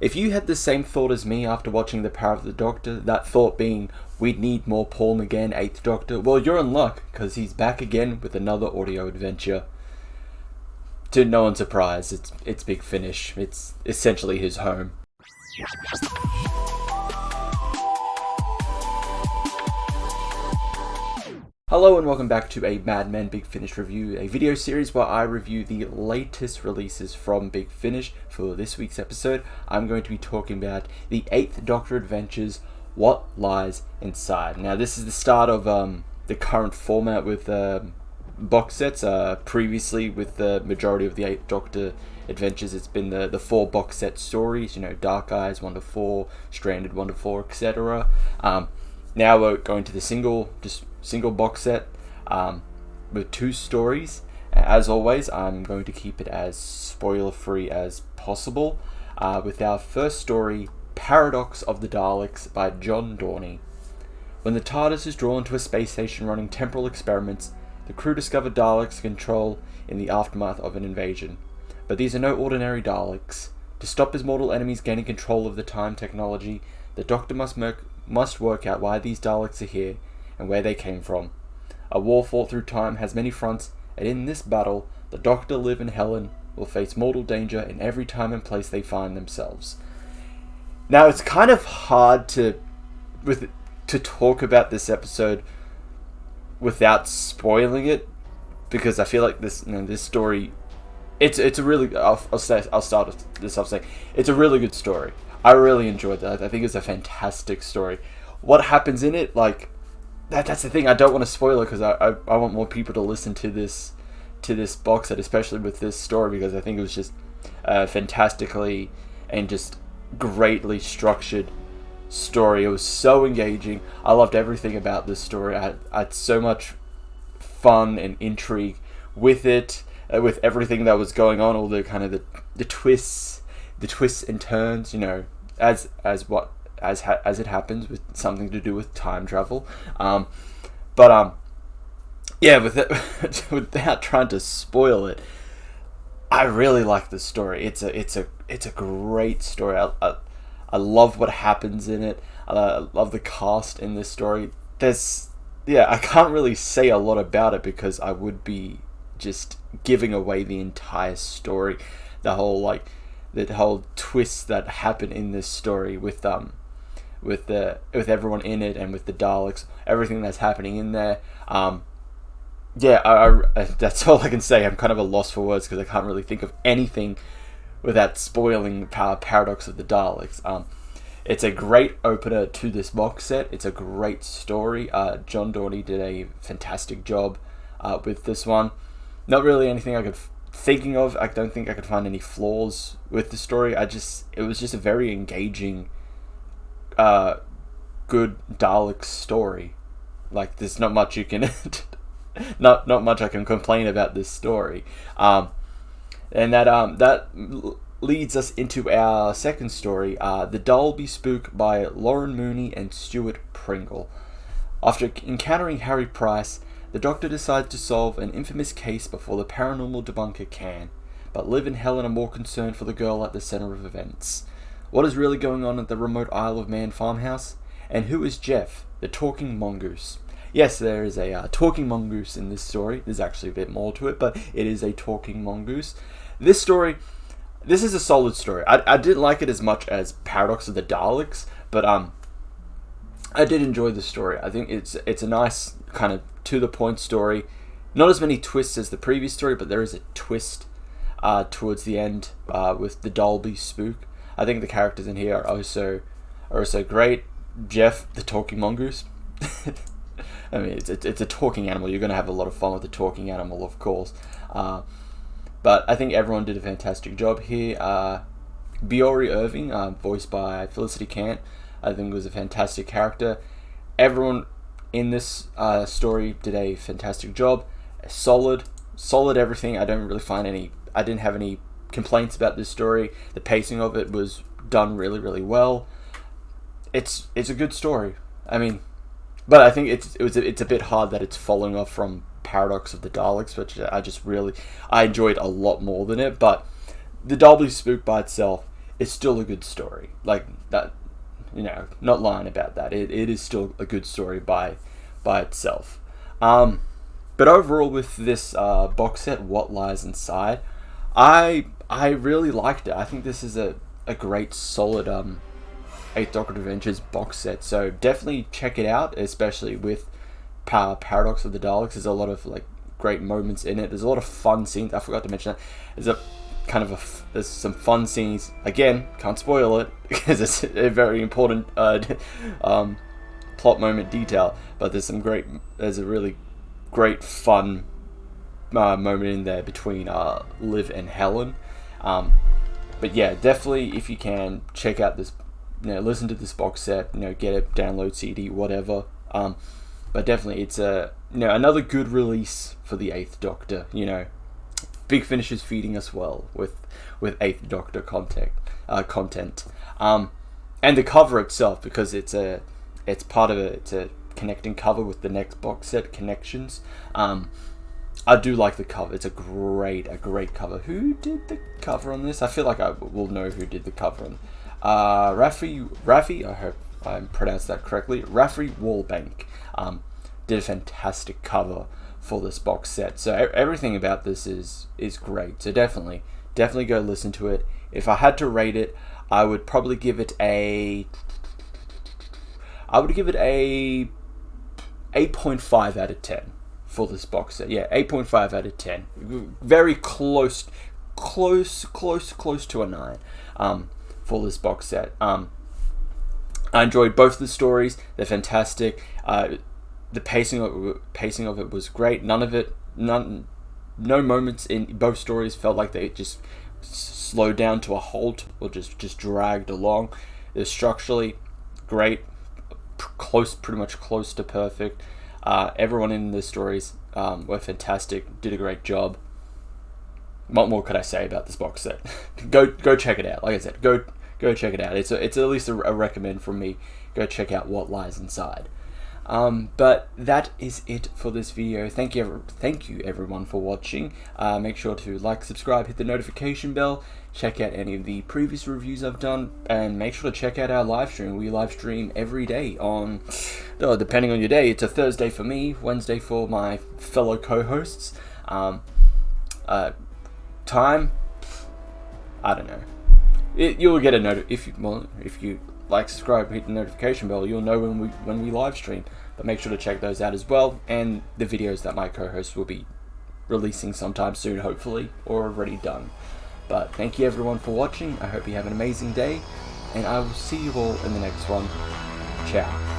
If you had the same thought as me after watching The Power of the Doctor, that thought being, we'd need more Paul McGann 8th Doctor, well, you're in luck, because he's back again with another audio adventure. To no one's surprise, it's Big Finish. It's essentially his home. Hello and welcome back to a Mad Men Big Finish review, a video series where I review the latest releases from Big Finish. For this week's episode, I'm going to be talking about the 8th Doctor Adventures, What Lies Inside. Now, this is the start of the current format with box sets. Previously, with the majority of the 8th Doctor Adventures, it's been the 4 box set stories, Dark Eyes 1 to 4, Stranded 1 to 4, etc. Now we're going to the single box set with 2 stories. As always, I'm going to keep it as spoiler free as possible with our first story, Paradox of the Daleks by John Dorney. When the TARDIS is drawn to a space station running temporal experiments, the crew discover Daleks control in the aftermath of an invasion. But these are no ordinary Daleks. To stop his mortal enemies gaining control of the time technology, the Doctor must work out why these Daleks are here and where they came from. A war fought through time has many fronts, and in this battle, the Doctor, Liv, and Helen will face mortal danger in every time and place they find themselves. Now, it's kind of hard to talk about this episode without spoiling it, because I feel like this story, it's a really, I'll start this off saying it's a really good story. I really enjoyed that. I think it's a fantastic story. What happens in it, that's the thing. I don't want to spoil it because I want more people to listen to this box set, especially with this story, because I think it was just fantastically and just greatly structured story. It was so engaging. I loved everything about this story. I had so much fun and intrigue with it, with everything that was going on, all the kind of the twists and turns, as it happens with something to do with time travel. Without trying to spoil it, I really like this story. It's a great story. I love what happens in it. I love the cast in this story. I can't really say a lot about it because I would be just giving away the entire story. The whole twist that happened in this story with everyone in it and with the Daleks, everything that's happening in there. That's all I can say. I'm kind of a loss for words because I can't really think of anything without spoiling Paradox of the Daleks. It's a great opener to this box set. It's a great story. John Dorney did a fantastic job with this one. Not really anything I could thinking of. I don't think I could find any flaws with the story. It was just a very engaging, good Dalek story. There's not much you can not much I can complain about this story. And that leads us into our second story, The Dalby Spook by Lauren Mooney and Stuart Pringle. After encountering Harry Price, the Doctor decides to solve an infamous case before the paranormal debunker can, but Liv and Helen are more concerned for the girl at the center of events. What is really going on at the remote Isle of Man farmhouse? And who is Jeff, the talking mongoose? Yes, there is a talking mongoose in this story. There's actually a bit more to it, but it is a talking mongoose. This is a solid story. I didn't like it as much as Paradox of the Daleks, but I did enjoy the story. I think it's a nice kind of to-the-point story. Not as many twists as the previous story, but there is a twist towards the end with the Dalby Spook. I think the characters in here are also great. Jeff, the talking mongoose. I mean, it's a talking animal. You're going to have a lot of fun with the talking animal, of course. But I think everyone did a fantastic job here. Biori Irving, voiced by Felicity Kant, I think was a fantastic character. Everyone in this story did a fantastic job. Solid everything. I didn't have any complaints about this story. The pacing of it was done really, really well. It's a good story. I mean, but I think it's a bit hard that it's following off from Paradox of the Daleks, which I enjoyed a lot more than it. But the Dalby Spook by itself it's still a good story. Like that, not lying about that. It is still a good story by itself. But overall, with this box set, What Lies Inside, I really liked it. I think this is a great, solid Eighth Doctor Adventures box set. So definitely check it out, especially with Paradox of the Daleks. There's a lot of like great moments in it. There's a lot of fun scenes. I forgot to mention that. There's some fun scenes. Again, can't spoil it because it's a very important plot moment detail. But there's a really great fun moment in there between Liv and Helen. But yeah, definitely if you can, check out this, listen to this box set, get it, download CD, whatever. But definitely it's another good release for the Eighth Doctor. Big Finish is feeding us well with Eighth Doctor content. And the cover itself, because it's a connecting cover with the next box set, Connections. I do like the cover. It's a great cover. Who did the cover on this? I feel like I will know who did the cover on. Raffi, I hope I pronounced that correctly. Raffi Wallbank did a fantastic cover for this box set. So everything about this is great. So definitely go listen to it. If I had to rate it, I would probably give it a 8.5 out of 10 for this box set. Yeah, 8.5 out of 10. Very close to a 9 for this box set. I enjoyed both the stories. They're fantastic. The pacing of it was great. No moments in both stories felt like they just slowed down to a halt or just dragged along. They're structurally great, pretty much close to perfect. Everyone in the stories were fantastic, did a great job. What more could I say about this box set? Go check it out. Like I said, go check it out. It's at least a recommend from me. Go check out What Lies Inside. But that is it for this video. Thank you everyone for watching. Make sure to like, subscribe, hit the notification bell, check out any of the previous reviews I've done, and make sure to check out our live stream. We live stream every day on, depending on your day. It's a Thursday for me, Wednesday for my fellow co-hosts. Time, I don't know. You'll get a note if you like, subscribe, hit the notification bell. You'll know when we live stream. But make sure to check those out as well, and the videos that my co-hosts will be releasing sometime soon, hopefully, or already done. But thank you everyone for watching. I hope you have an amazing day, and I will see you all in the next one. Ciao.